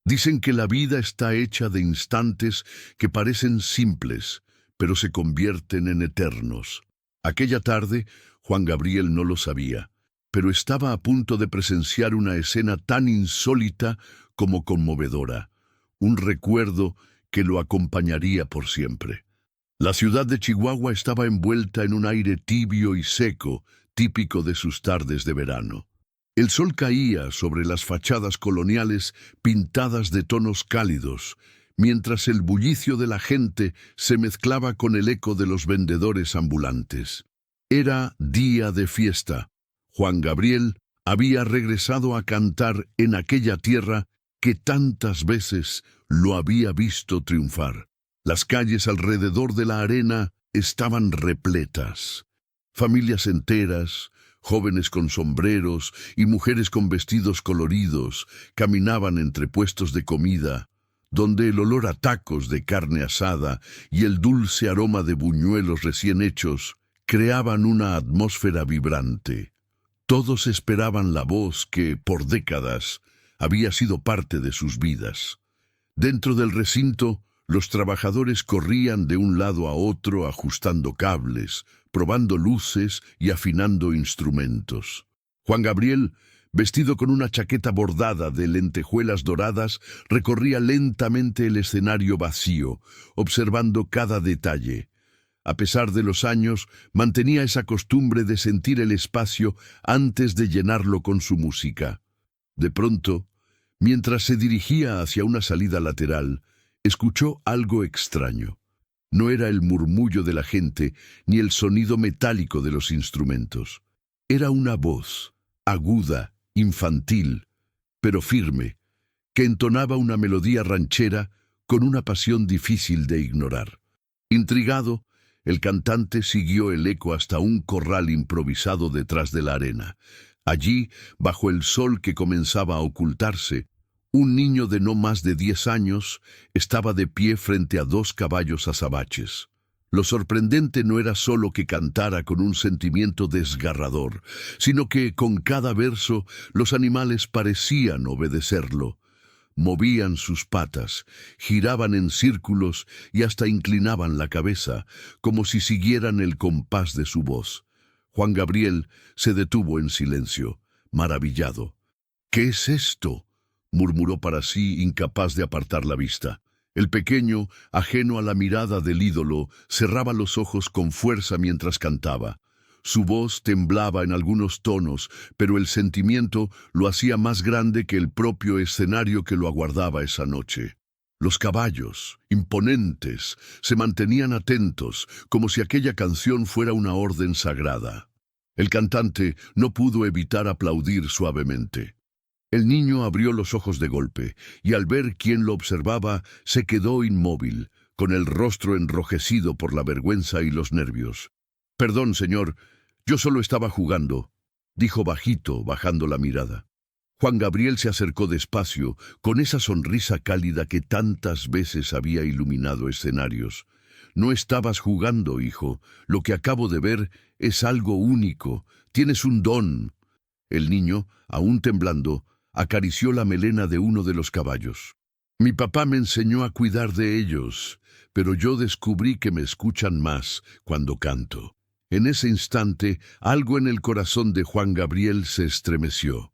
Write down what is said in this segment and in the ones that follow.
Dicen que la vida está hecha de instantes que parecen simples, pero se convierten en eternos. Aquella tarde, Juan Gabriel no lo sabía, pero estaba a punto de presenciar una escena tan insólita como conmovedora, un recuerdo que lo acompañaría por siempre. La ciudad de Chihuahua estaba envuelta en un aire tibio y seco, típico de sus tardes de verano. El sol caía sobre las fachadas coloniales pintadas de tonos cálidos, mientras el bullicio de la gente se mezclaba con el eco de los vendedores ambulantes. Era día de fiesta. Juan Gabriel había regresado a cantar en aquella tierra que tantas veces lo había visto triunfar. Las calles alrededor de la arena estaban repletas. Familias enteras, jóvenes con sombreros y mujeres con vestidos coloridos caminaban entre puestos de comida, donde el olor a tacos de carne asada y el dulce aroma de buñuelos recién hechos creaban una atmósfera vibrante. Todos esperaban la voz que, por décadas, había sido parte de sus vidas. Dentro del recinto, los trabajadores corrían de un lado a otro ajustando cables, probando luces y afinando instrumentos. Juan Gabriel, vestido con una chaqueta bordada de lentejuelas doradas, recorría lentamente el escenario vacío, observando cada detalle. A pesar de los años, mantenía esa costumbre de sentir el espacio antes de llenarlo con su música. De pronto, mientras se dirigía hacia una salida lateral, escuchó algo extraño. No era el murmullo de la gente ni el sonido metálico de los instrumentos. Era una voz, aguda, infantil, pero firme, que entonaba una melodía ranchera con una pasión difícil de ignorar. Intrigado, el cantante siguió el eco hasta un corral improvisado detrás de la arena. Allí, bajo el sol que comenzaba a ocultarse, un niño de no más de 10 años estaba de pie frente a 2 caballos azabaches. Lo sorprendente no era solo que cantara con un sentimiento desgarrador, sino que con cada verso los animales parecían obedecerlo. Movían sus patas, giraban en círculos y hasta inclinaban la cabeza, como si siguieran el compás de su voz. Juan Gabriel se detuvo en silencio, maravillado. «¿Qué es esto?», murmuró para sí, incapaz de apartar la vista. El pequeño, ajeno a la mirada del ídolo, cerraba los ojos con fuerza mientras cantaba. Su voz temblaba en algunos tonos, pero el sentimiento lo hacía más grande que el propio escenario que lo aguardaba esa noche. Los caballos, imponentes, se mantenían atentos, como si aquella canción fuera una orden sagrada. El cantante no pudo evitar aplaudir suavemente. El niño abrió los ojos de golpe, y al ver quién lo observaba, se quedó inmóvil, con el rostro enrojecido por la vergüenza y los nervios. «Perdón, señor, yo solo estaba jugando», dijo bajito, bajando la mirada. Juan Gabriel se acercó despacio, con esa sonrisa cálida que tantas veces había iluminado escenarios. «No estabas jugando, hijo. Lo que acabo de ver es algo único. Tienes un don». El niño, aún temblando, acarició la melena de uno de los caballos. «Mi papá me enseñó a cuidar de ellos, pero yo descubrí que me escuchan más cuando canto». En ese instante, algo en el corazón de Juan Gabriel se estremeció.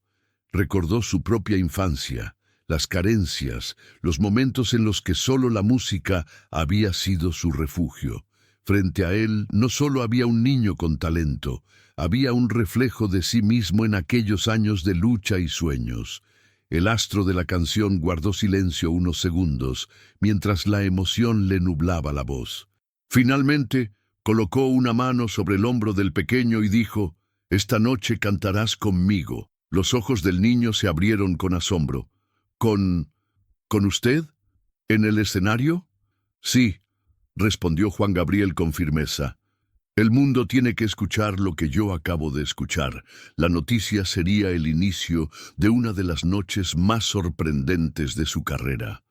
Recordó su propia infancia, las carencias, los momentos en los que solo la música había sido su refugio. Frente a él no solo había un niño con talento, había un reflejo de sí mismo en aquellos años de lucha y sueños. El astro de la canción guardó silencio unos segundos, mientras la emoción le nublaba la voz. Finalmente, colocó una mano sobre el hombro del pequeño y dijo: «Esta noche cantarás conmigo». Los ojos del niño se abrieron con asombro. ¿Con usted? ¿En el escenario?» «Sí», respondió Juan Gabriel con firmeza. «El mundo tiene que escuchar lo que yo acabo de escuchar. La noticia sería el inicio de una de las noches más sorprendentes de su carrera».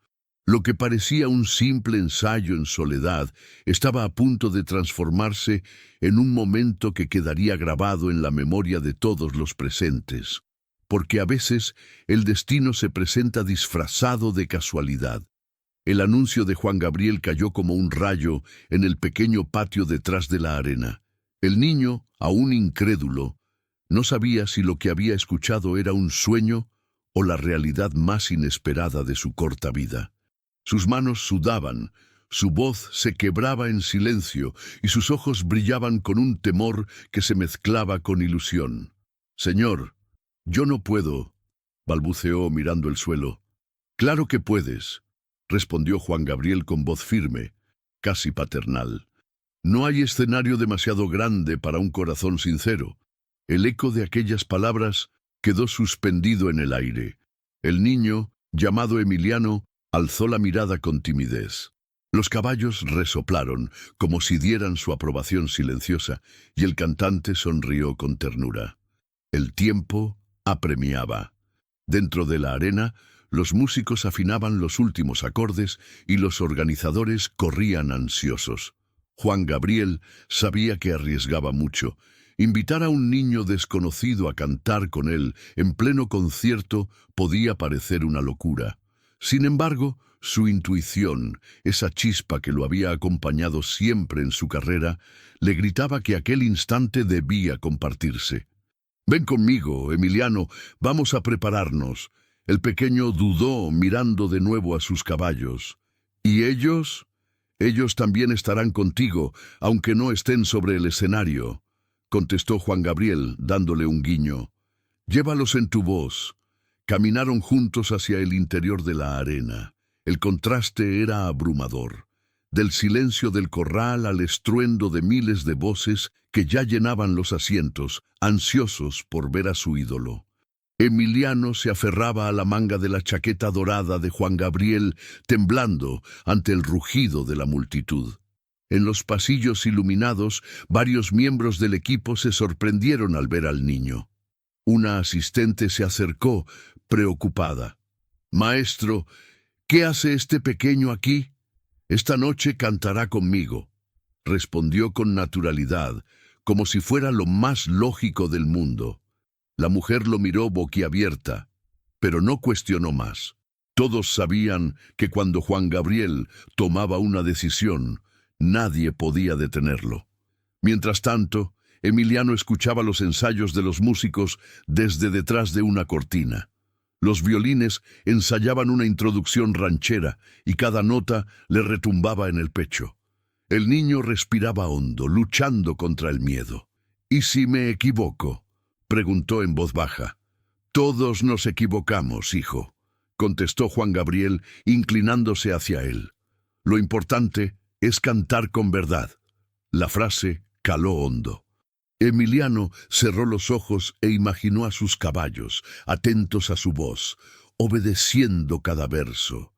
Lo que parecía un simple ensayo en soledad estaba a punto de transformarse en un momento que quedaría grabado en la memoria de todos los presentes. porque a veces el destino se presenta disfrazado de casualidad. El anuncio de Juan Gabriel cayó como un rayo en el pequeño patio detrás de la arena. El niño, aún incrédulo, no sabía si lo que había escuchado era un sueño o la realidad más inesperada de su corta vida. Sus manos sudaban, su voz se quebraba en silencio y sus ojos brillaban con un temor que se mezclaba con ilusión. «Señor, yo no puedo», balbuceó mirando el suelo. «Claro que puedes», respondió Juan Gabriel con voz firme, casi paternal. «No hay escenario demasiado grande para un corazón sincero». El eco de aquellas palabras quedó suspendido en el aire. El niño, llamado Emiliano, alzó la mirada con timidez. Los caballos resoplaron, como si dieran su aprobación silenciosa, y el cantante sonrió con ternura. El tiempo apremiaba. Dentro de la arena, los músicos afinaban los últimos acordes y los organizadores corrían ansiosos. Juan Gabriel sabía que arriesgaba mucho. Invitar a un niño desconocido a cantar con él en pleno concierto podía parecer una locura. Sin embargo, su intuición, esa chispa que lo había acompañado siempre en su carrera, le gritaba que aquel instante debía compartirse. «Ven conmigo, Emiliano, vamos a prepararnos». El pequeño dudó mirando de nuevo a sus caballos. «¿Y ellos?» «Ellos también estarán contigo, aunque no estén sobre el escenario», contestó Juan Gabriel, dándole un guiño. «Llévalos en tu voz». Caminaron juntos hacia el interior de la arena. El contraste era abrumador. Del silencio del corral al estruendo de miles de voces que ya llenaban los asientos, ansiosos por ver a su ídolo. Emiliano se aferraba a la manga de la chaqueta dorada de Juan Gabriel, temblando ante el rugido de la multitud. En los pasillos iluminados, varios miembros del equipo se sorprendieron al ver al niño. Una asistente se acercó, preocupada. «Maestro, ¿qué hace este pequeño aquí?» «Esta noche cantará conmigo», respondió con naturalidad, como si fuera lo más lógico del mundo. La mujer lo miró boquiabierta, pero no cuestionó más. Todos sabían que cuando Juan Gabriel tomaba una decisión, nadie podía detenerlo. Mientras tanto, Emiliano escuchaba los ensayos de los músicos desde detrás de una cortina. Los violines ensayaban una introducción ranchera y cada nota le retumbaba en el pecho. El niño respiraba hondo, luchando contra el miedo. «¿Y si me equivoco?», preguntó en voz baja. «Todos nos equivocamos, hijo», contestó Juan Gabriel, inclinándose hacia él. «Lo importante es cantar con verdad». La frase caló hondo. Emiliano cerró los ojos e imaginó a sus caballos, atentos a su voz, obedeciendo cada verso.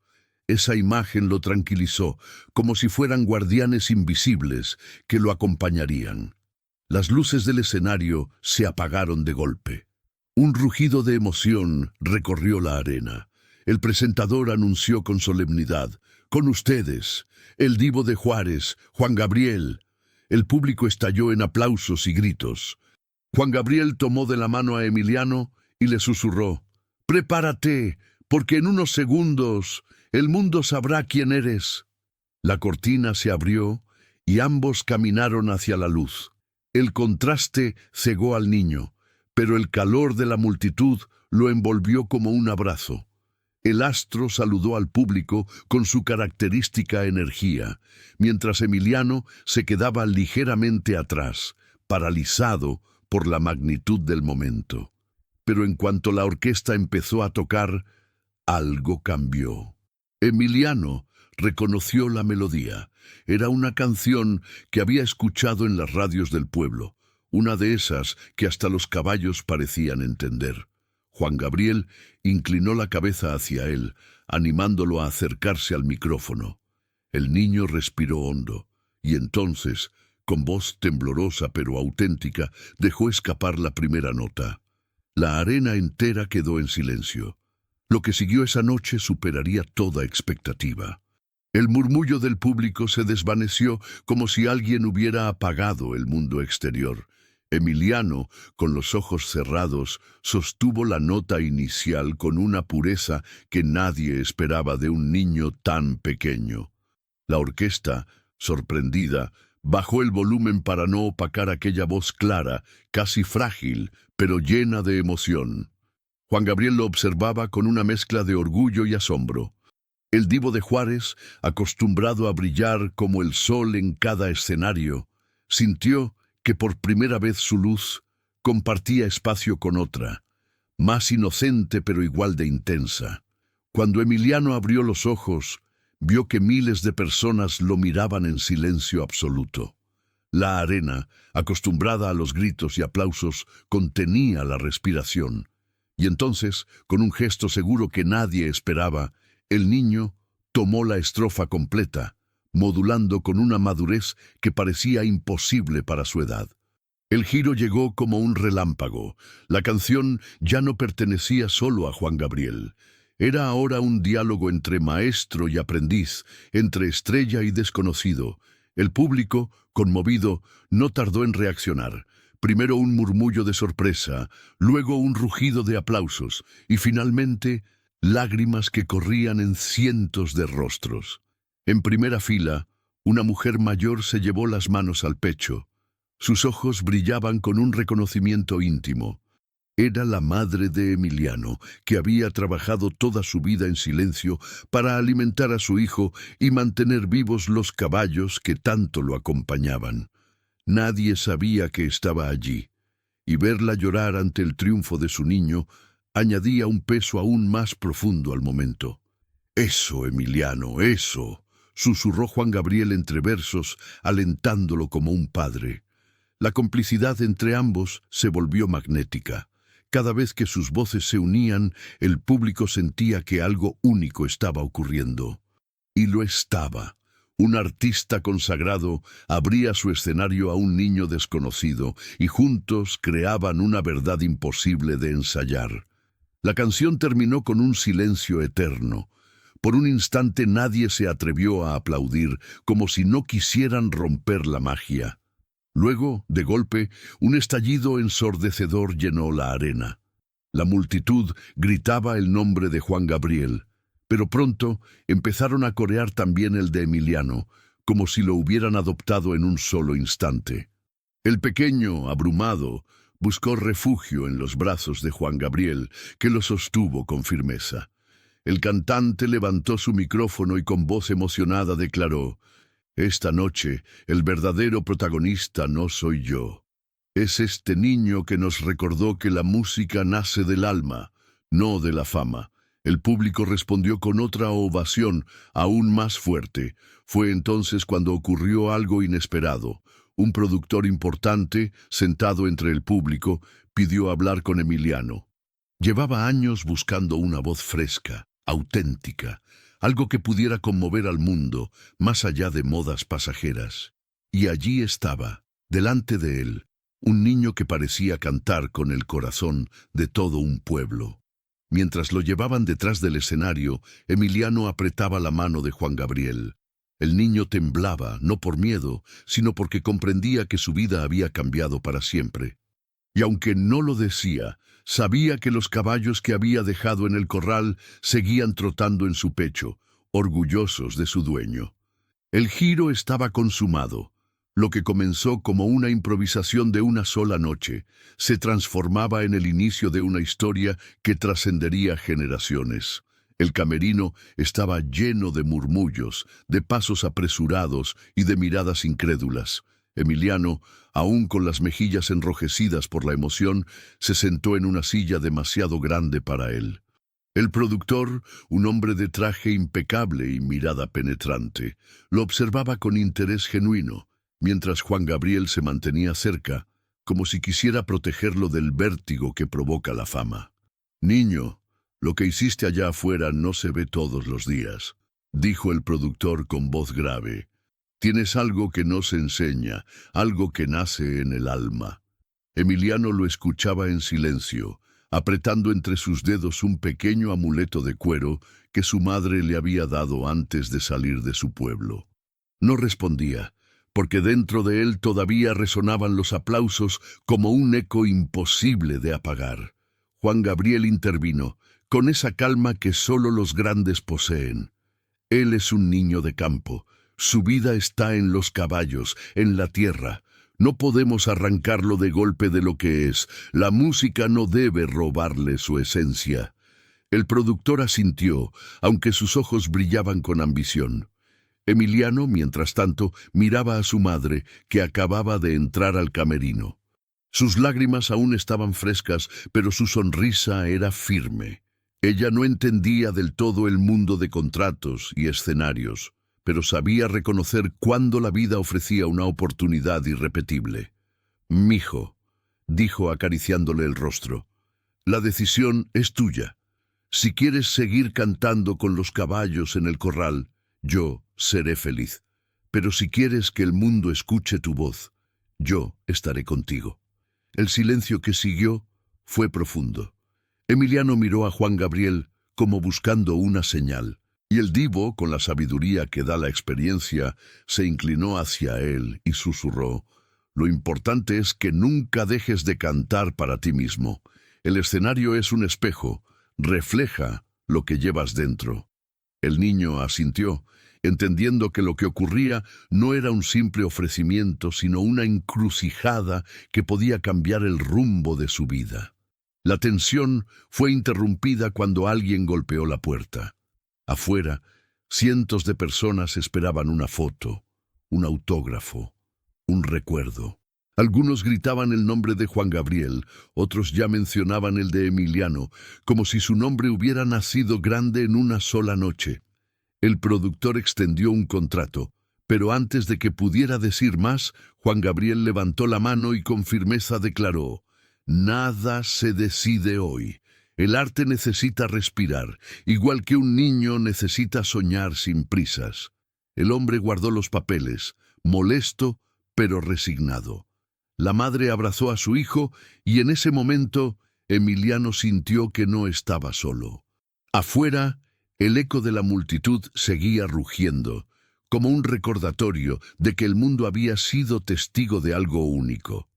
Esa imagen lo tranquilizó, como si fueran guardianes invisibles que lo acompañarían. Las luces del escenario se apagaron de golpe. Un rugido de emoción recorrió la arena. El presentador anunció con solemnidad: «Con ustedes, el divo de Juárez, Juan Gabriel». El público estalló en aplausos y gritos. Juan Gabriel tomó de la mano a Emiliano y le susurró: «Prepárate, porque en unos segundos el mundo sabrá quién eres». La cortina se abrió y ambos caminaron hacia la luz. El contraste cegó al niño, pero el calor de la multitud lo envolvió como un abrazo. El astro saludó al público con su característica energía, mientras Emiliano se quedaba ligeramente atrás, paralizado por la magnitud del momento. Pero en cuanto la orquesta empezó a tocar, algo cambió. Emiliano reconoció la melodía. Era una canción que había escuchado en las radios del pueblo, una de esas que hasta los caballos parecían entender. Juan Gabriel inclinó la cabeza hacia él, animándolo a acercarse al micrófono. El niño respiró hondo, y entonces, con voz temblorosa pero auténtica, dejó escapar la primera nota. La arena entera quedó en silencio. Lo que siguió esa noche superaría toda expectativa. El murmullo del público se desvaneció como si alguien hubiera apagado el mundo exterior, Emiliano, con los ojos cerrados, sostuvo la nota inicial con una pureza que nadie esperaba de un niño tan pequeño. La orquesta, sorprendida, bajó el volumen para no opacar aquella voz clara, casi frágil, pero llena de emoción. Juan Gabriel lo observaba con una mezcla de orgullo y asombro. El divo de Juárez, acostumbrado a brillar como el sol en cada escenario, sintió que por primera vez su luz compartía espacio con otra, más inocente pero igual de intensa. Cuando Emiliano abrió los ojos, vio que miles de personas lo miraban en silencio absoluto. La arena, acostumbrada a los gritos y aplausos, contenía la respiración. Y entonces, con un gesto seguro que nadie esperaba, el niño tomó la estrofa completa, modulando con una madurez que parecía imposible para su edad. El giro llegó como un relámpago. La canción ya no pertenecía solo a Juan Gabriel. Era ahora un diálogo entre maestro y aprendiz, entre estrella y desconocido. El público, conmovido, no tardó en reaccionar. Primero un murmullo de sorpresa, luego un rugido de aplausos y finalmente lágrimas que corrían en cientos de rostros. En primera fila, una mujer mayor se llevó las manos al pecho. Sus ojos brillaban con un reconocimiento íntimo. Era la madre de Emiliano, que había trabajado toda su vida en silencio para alimentar a su hijo y mantener vivos los caballos que tanto lo acompañaban. Nadie sabía que estaba allí, y verla llorar ante el triunfo de su niño añadía un peso aún más profundo al momento. «Eso, Emiliano, eso», susurró Juan Gabriel entre versos, alentándolo como un padre. La complicidad entre ambos se volvió magnética. Cada vez que sus voces se unían, el público sentía que algo único estaba ocurriendo. Y lo estaba. Un artista consagrado abría su escenario a un niño desconocido y juntos creaban una verdad imposible de ensayar. La canción terminó con un silencio eterno. Por un instante nadie se atrevió a aplaudir, como si no quisieran romper la magia. Luego, de golpe, un estallido ensordecedor llenó la arena. La multitud gritaba el nombre de Juan Gabriel, pero pronto empezaron a corear también el de Emiliano, como si lo hubieran adoptado en un solo instante. El pequeño, abrumado, buscó refugio en los brazos de Juan Gabriel, que lo sostuvo con firmeza. El cantante levantó su micrófono y con voz emocionada declaró: «Esta noche, el verdadero protagonista no soy yo. Es este niño que nos recordó que la música nace del alma, no de la fama». El público respondió con otra ovación, aún más fuerte. Fue entonces cuando ocurrió algo inesperado. Un productor importante, sentado entre el público, pidió hablar con Emiliano. Llevaba años buscando una voz fresca, auténtica, algo que pudiera conmover al mundo, más allá de modas pasajeras. Y allí estaba, delante de él, un niño que parecía cantar con el corazón de todo un pueblo. Mientras lo llevaban detrás del escenario, Emiliano apretaba la mano de Juan Gabriel. El niño temblaba, no por miedo, sino porque comprendía que su vida había cambiado para siempre. Y aunque no lo decía, sabía que los caballos que había dejado en el corral seguían trotando en su pecho, orgullosos de su dueño. El giro estaba consumado. Lo que comenzó como una improvisación de una sola noche se transformaba en el inicio de una historia que trascendería generaciones. El camerino estaba lleno de murmullos, de pasos apresurados y de miradas incrédulas. Emiliano, aún con las mejillas enrojecidas por la emoción, se sentó en una silla demasiado grande para él. El productor, un hombre de traje impecable y mirada penetrante, lo observaba con interés genuino, mientras Juan Gabriel se mantenía cerca, como si quisiera protegerlo del vértigo que provoca la fama. «Niño, lo que hiciste allá afuera no se ve todos los días», dijo el productor con voz grave. «Tienes algo que no se enseña, algo que nace en el alma». Emiliano lo escuchaba en silencio, apretando entre sus dedos un pequeño amuleto de cuero que su madre le había dado antes de salir de su pueblo. No respondía, porque dentro de él todavía resonaban los aplausos como un eco imposible de apagar. Juan Gabriel intervino, con esa calma que solo los grandes poseen. Él es un niño de campo. Su vida está en los caballos, en la tierra. No podemos arrancarlo de golpe de lo que es. La música no debe robarle su esencia. El productor asintió, aunque sus ojos brillaban con ambición. Emiliano, mientras tanto, miraba a su madre, que acababa de entrar al camerino. Sus lágrimas aún estaban frescas, pero su sonrisa era firme. Ella no entendía del todo el mundo de contratos y escenarios, pero sabía reconocer cuándo la vida ofrecía una oportunidad irrepetible. «Mijo», dijo acariciándole el rostro, «la decisión es tuya. Si quieres seguir cantando con los caballos en el corral, yo seré feliz. Pero si quieres que el mundo escuche tu voz, yo estaré contigo». El silencio que siguió fue profundo. Emiliano miró a Juan Gabriel como buscando una señal, y el divo, con la sabiduría que da la experiencia, se inclinó hacia él y susurró: «Lo importante es que nunca dejes de cantar para ti mismo. El escenario es un espejo, refleja lo que llevas dentro». El niño asintió, entendiendo que lo que ocurría no era un simple ofrecimiento, sino una encrucijada que podía cambiar el rumbo de su vida. La tensión fue interrumpida cuando alguien golpeó la puerta. Afuera, cientos de personas esperaban una foto, un autógrafo, un recuerdo. Algunos gritaban el nombre de Juan Gabriel, otros ya mencionaban el de Emiliano, como si su nombre hubiera nacido grande en una sola noche. El productor extendió un contrato, pero antes de que pudiera decir más, Juan Gabriel levantó la mano y con firmeza declaró: «Nada se decide hoy. El arte necesita respirar, igual que un niño necesita soñar sin prisas». El hombre guardó los papeles, molesto pero resignado. La madre abrazó a su hijo y en ese momento Emiliano sintió que no estaba solo. Afuera, el eco de la multitud seguía rugiendo, como un recordatorio de que el mundo había sido testigo de algo único.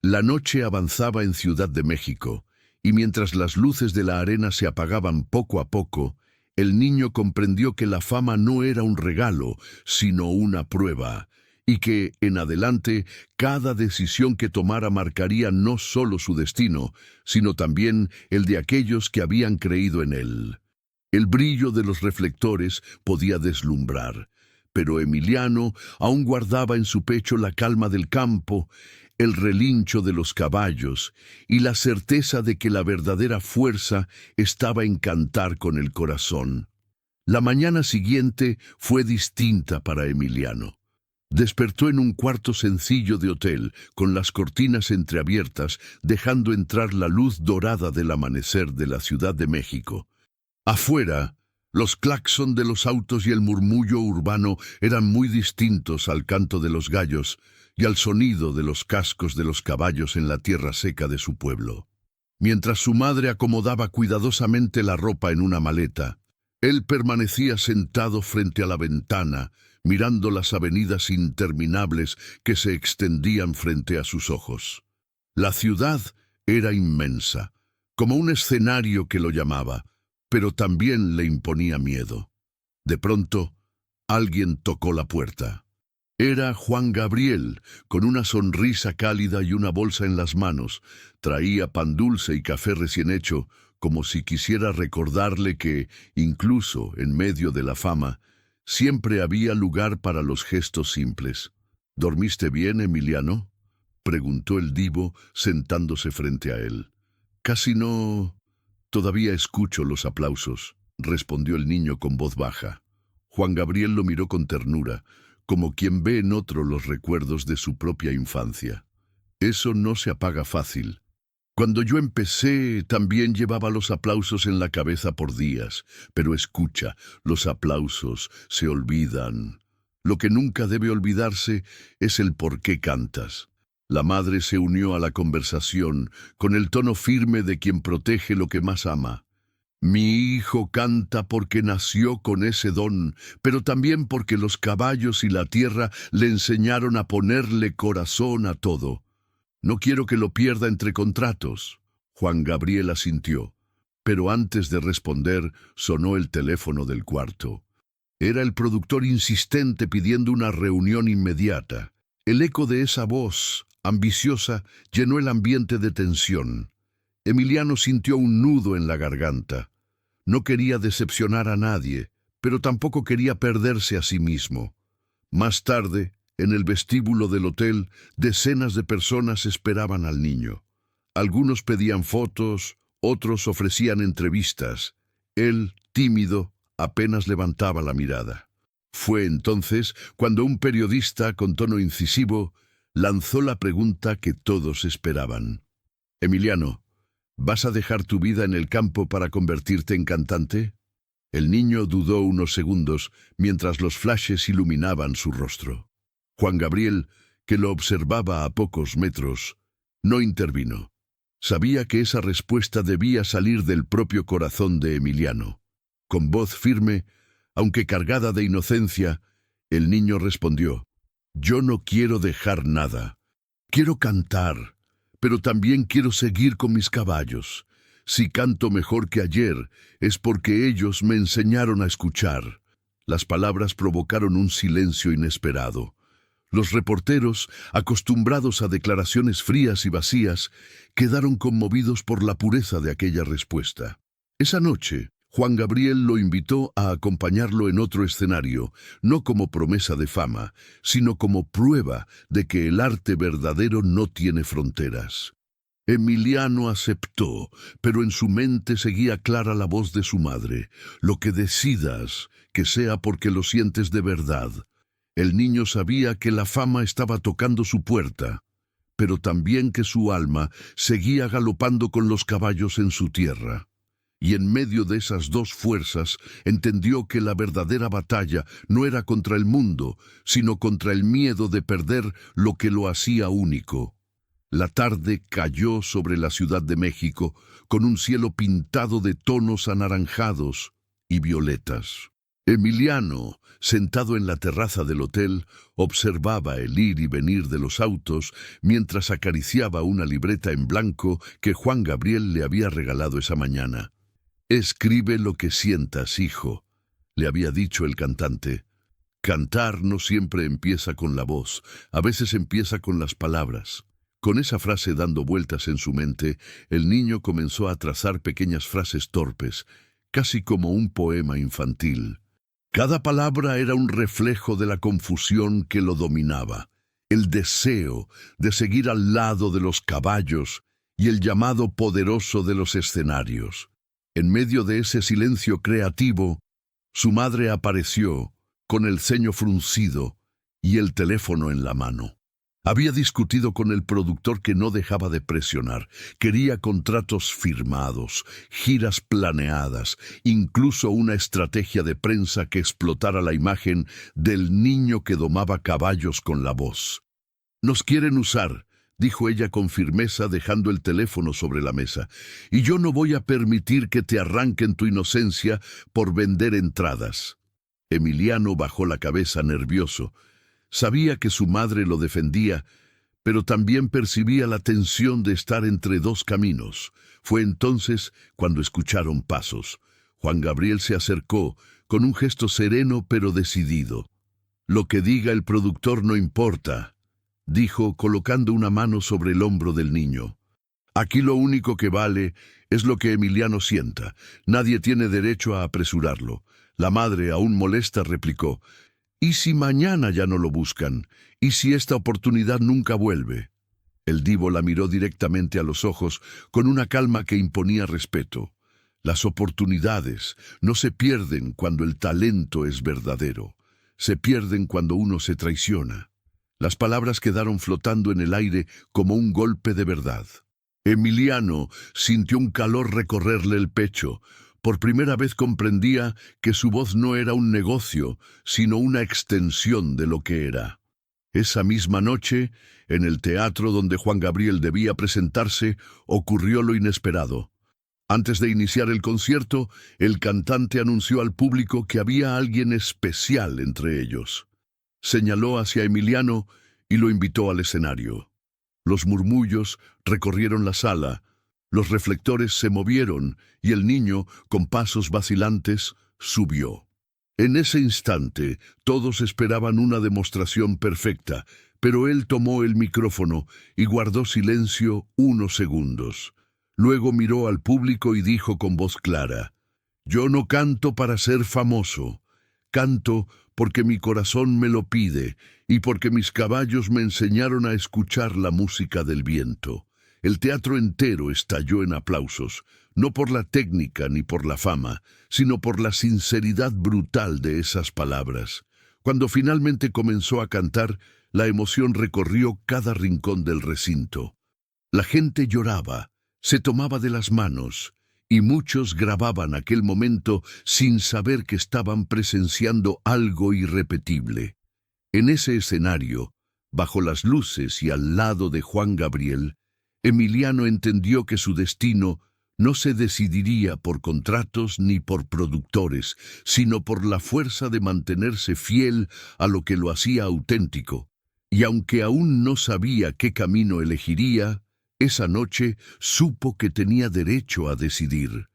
La noche avanzaba en Ciudad de México, y mientras las luces de la arena se apagaban poco a poco, el niño comprendió que la fama no era un regalo, sino una prueba, y que, en adelante, cada decisión que tomara marcaría no solo su destino, sino también el de aquellos que habían creído en él. El brillo de los reflectores podía deslumbrar, pero Emiliano aún guardaba en su pecho la calma del campo, el relincho de los caballos y la certeza de que la verdadera fuerza estaba en cantar con el corazón. La mañana siguiente fue distinta para Emiliano. Despertó en un cuarto sencillo de hotel, con las cortinas entreabiertas, dejando entrar la luz dorada del amanecer de la Ciudad de México. Afuera, los claxon de los autos y el murmullo urbano eran muy distintos al canto de los gallos y al sonido de los cascos de los caballos en la tierra seca de su pueblo. Mientras su madre acomodaba cuidadosamente la ropa en una maleta, él permanecía sentado frente a la ventana, mirando las avenidas interminables que se extendían frente a sus ojos. La ciudad era inmensa, como un escenario que lo llamaba, pero también le imponía miedo. De pronto, alguien tocó la puerta. Era Juan Gabriel, con una sonrisa cálida y una bolsa en las manos. Traía pan dulce y café recién hecho, como si quisiera recordarle que, incluso en medio de la fama, siempre había lugar para los gestos simples. «¿Dormiste bien, Emiliano?», preguntó el divo, sentándose frente a él. «Casi no. Todavía escucho los aplausos», respondió el niño con voz baja. Juan Gabriel lo miró con ternura, como quien ve en otro los recuerdos de su propia infancia. «Eso no se apaga fácil. Cuando yo empecé, también llevaba los aplausos en la cabeza por días, pero escucha, los aplausos se olvidan. Lo que nunca debe olvidarse es el por qué cantas». La madre se unió a la conversación, con el tono firme de quien protege lo que más ama. Mi hijo canta porque nació con ese don, pero también porque los caballos y la tierra le enseñaron a ponerle corazón a todo. No quiero que lo pierda entre contratos. Juan Gabriel asintió, pero antes de responder sonó el teléfono del cuarto. Era el productor insistente pidiendo una reunión inmediata. El eco de esa voz, ambiciosa, llenó el ambiente de tensión. Emiliano sintió un nudo en la garganta. No quería decepcionar a nadie, pero tampoco quería perderse a sí mismo. Más tarde, en el vestíbulo del hotel, decenas de personas esperaban al niño. Algunos pedían fotos, otros ofrecían entrevistas. Él, tímido, apenas levantaba la mirada. Fue entonces cuando un periodista, con tono incisivo, lanzó la pregunta que todos esperaban. «Emiliano, ¿vas a dejar tu vida en el campo para convertirte en cantante?» El niño dudó unos segundos mientras los flashes iluminaban su rostro. Juan Gabriel, que lo observaba a pocos metros, no intervino. Sabía que esa respuesta debía salir del propio corazón de Emiliano. Con voz firme, aunque cargada de inocencia, el niño respondió: «Yo no quiero dejar nada. Quiero cantar, pero también quiero seguir con mis caballos. Si canto mejor que ayer, es porque ellos me enseñaron a escuchar». Las palabras provocaron un silencio inesperado. Los reporteros, acostumbrados a declaraciones frías y vacías, quedaron conmovidos por la pureza de aquella respuesta. Esa noche, Juan Gabriel lo invitó a acompañarlo en otro escenario, no como promesa de fama, sino como prueba de que el arte verdadero no tiene fronteras. Emiliano aceptó, pero en su mente seguía clara la voz de su madre: «Lo que decidas, que sea porque lo sientes de verdad». El niño sabía que la fama estaba tocando su puerta, pero también que su alma seguía galopando con los caballos en su tierra. Y en medio de esas dos fuerzas entendió que la verdadera batalla no era contra el mundo, sino contra el miedo de perder lo que lo hacía único. La tarde cayó sobre la Ciudad de México con un cielo pintado de tonos anaranjados y violetas. Emiliano, sentado en la terraza del hotel, observaba el ir y venir de los autos mientras acariciaba una libreta en blanco que Juan Gabriel le había regalado esa mañana. «Escribe lo que sientas, hijo», le había dicho el cantante. Cantar no siempre empieza con la voz, a veces empieza con las palabras. Con esa frase dando vueltas en su mente, el niño comenzó a trazar pequeñas frases torpes, casi como un poema infantil. Cada palabra era un reflejo de la confusión que lo dominaba, el deseo de seguir al lado de los caballos y el llamado poderoso de los escenarios. En medio de ese silencio creativo, su madre apareció, con el ceño fruncido y el teléfono en la mano. Había discutido con el productor que no dejaba de presionar. Quería contratos firmados, giras planeadas, incluso una estrategia de prensa que explotara la imagen del niño que domaba caballos con la voz. «Nos quieren usar», dijo ella con firmeza, dejando el teléfono sobre la mesa, «y yo no voy a permitir que te arranquen tu inocencia por vender entradas». Emiliano bajó la cabeza nervioso. Sabía que su madre lo defendía, pero también percibía la tensión de estar entre dos caminos. Fue entonces cuando escucharon pasos. Juan Gabriel se acercó, con un gesto sereno pero decidido. «Lo que diga el productor no importa», dijo, colocando una mano sobre el hombro del niño. «Aquí lo único que vale es lo que Emiliano sienta. Nadie tiene derecho a apresurarlo». La madre, aún molesta, replicó: «¿Y si mañana ya no lo buscan? ¿Y si esta oportunidad nunca vuelve?» El divo la miró directamente a los ojos con una calma que imponía respeto. «Las oportunidades no se pierden cuando el talento es verdadero. Se pierden cuando uno se traiciona». Las palabras quedaron flotando en el aire como un golpe de verdad. Emiliano sintió un calor recorrerle el pecho. Por primera vez comprendía que su voz no era un negocio, sino una extensión de lo que era. Esa misma noche, en el teatro donde Juan Gabriel debía presentarse, ocurrió lo inesperado. Antes de iniciar el concierto, el cantante anunció al público que había alguien especial entre ellos. Señaló hacia Emiliano y lo invitó al escenario. Los murmullos recorrieron la sala, los reflectores se movieron y el niño, con pasos vacilantes, subió. En ese instante, todos esperaban una demostración perfecta, pero él tomó el micrófono y guardó silencio unos segundos. Luego miró al público y dijo con voz clara: «Yo no canto para ser famoso. Canto porque mi corazón me lo pide y porque mis caballos me enseñaron a escuchar la música del viento». El teatro entero estalló en aplausos, no por la técnica ni por la fama, sino por la sinceridad brutal de esas palabras. Cuando finalmente comenzó a cantar, la emoción recorrió cada rincón del recinto. La gente lloraba, se tomaba de las manos, y muchos grababan aquel momento sin saber que estaban presenciando algo irrepetible. En ese escenario, bajo las luces y al lado de Juan Gabriel, Emiliano entendió que su destino no se decidiría por contratos ni por productores, sino por la fuerza de mantenerse fiel a lo que lo hacía auténtico. Y aunque aún no sabía qué camino elegiría, esa noche supo que tenía derecho a decidir.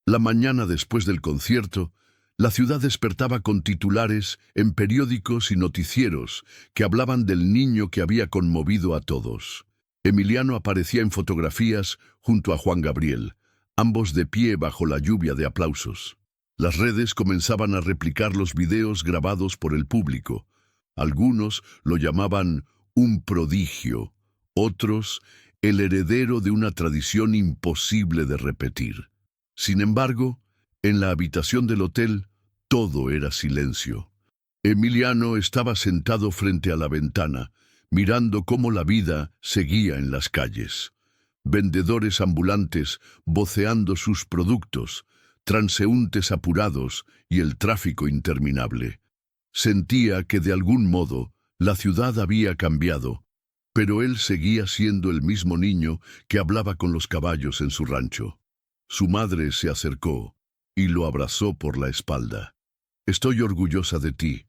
La mañana después del concierto, la ciudad despertaba con titulares en periódicos y noticieros que hablaban del niño que había conmovido a todos. Emiliano aparecía en fotografías junto a Juan Gabriel, ambos de pie bajo la lluvia de aplausos. Las redes comenzaban a replicar los videos grabados por el público. Algunos lo llamaban un prodigio, otros el heredero de una tradición imposible de repetir. Sin embargo, en la habitación del hotel, todo era silencio. Emiliano estaba sentado frente a la ventana, mirando cómo la vida seguía en las calles. Vendedores ambulantes voceando sus productos, transeúntes apurados y el tráfico interminable. Sentía que de algún modo la ciudad había cambiado, pero él seguía siendo el mismo niño que hablaba con los caballos en su rancho. Su madre se acercó y lo abrazó por la espalda. «Estoy orgullosa de ti,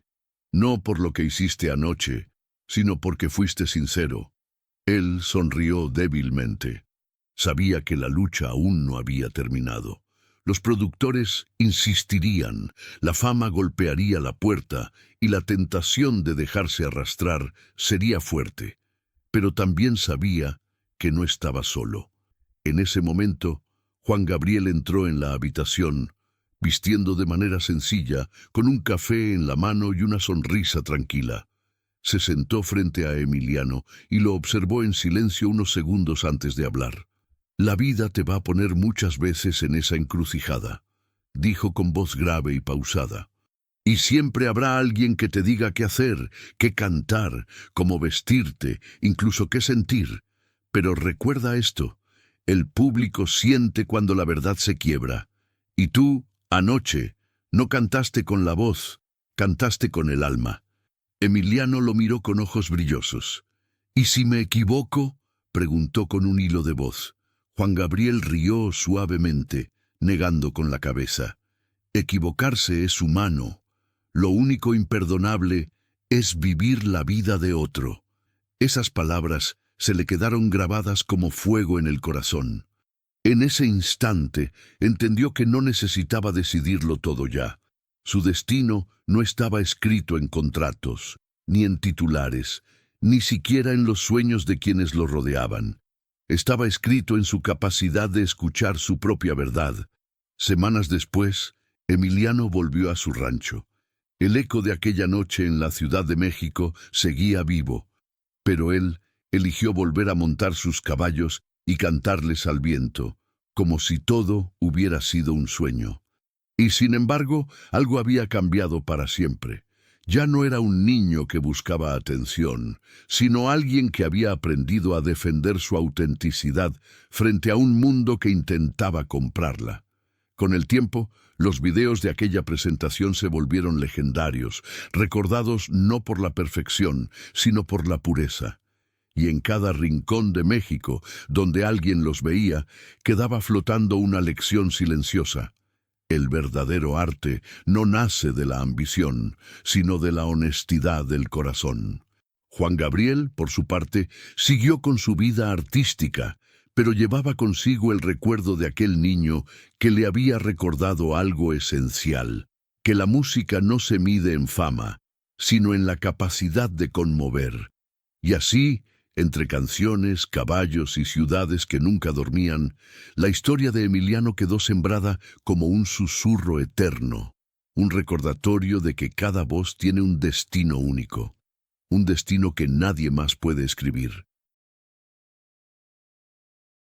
no por lo que hiciste anoche, sino porque fuiste sincero». Él sonrió débilmente. Sabía que la lucha aún no había terminado. Los productores insistirían, la fama golpearía la puerta y la tentación de dejarse arrastrar sería fuerte. Pero también sabía que no estaba solo. En ese momento, Juan Gabriel entró en la habitación, vistiendo de manera sencilla, con un café en la mano y una sonrisa tranquila. Se sentó frente a Emiliano y lo observó en silencio unos segundos antes de hablar. «La vida te va a poner muchas veces en esa encrucijada», dijo con voz grave y pausada. «Y siempre habrá alguien que te diga qué hacer, qué cantar, cómo vestirte, incluso qué sentir. Pero recuerda esto, el público siente cuando la verdad se quiebra. Y tú, anoche, no cantaste con la voz, cantaste con el alma». Emiliano lo miró con ojos brillosos. «¿Y si me equivoco?», preguntó con un hilo de voz. Juan Gabriel rió suavemente, negando con la cabeza. «Equivocarse es humano. Lo único imperdonable es vivir la vida de otro». Esas palabras se le quedaron grabadas como fuego en el corazón. En ese instante entendió que no necesitaba decidirlo todo ya. Su destino no estaba escrito en contratos, ni en titulares, ni siquiera en los sueños de quienes lo rodeaban. Estaba escrito en su capacidad de escuchar su propia verdad. Semanas después, Emiliano volvió a su rancho. El eco de aquella noche en la Ciudad de México seguía vivo, pero él eligió volver a montar sus caballos y cantarles al viento, como si todo hubiera sido un sueño. Y sin embargo, algo había cambiado para siempre. Ya no era un niño que buscaba atención, sino alguien que había aprendido a defender su autenticidad frente a un mundo que intentaba comprarla. Con el tiempo, los videos de aquella presentación se volvieron legendarios, recordados no por la perfección, sino por la pureza. y en cada rincón de México, donde alguien los veía, quedaba flotando una lección silenciosa. El verdadero arte no nace de la ambición, sino de la honestidad del corazón. Juan Gabriel, por su parte, siguió con su vida artística, pero llevaba consigo el recuerdo de aquel niño que le había recordado algo esencial, que la música no se mide en fama, sino en la capacidad de conmover. Y así, entre canciones, caballos y ciudades que nunca dormían, la historia de Emiliano quedó sembrada como un susurro eterno, un recordatorio de que cada voz tiene un destino único, un destino que nadie más puede escribir.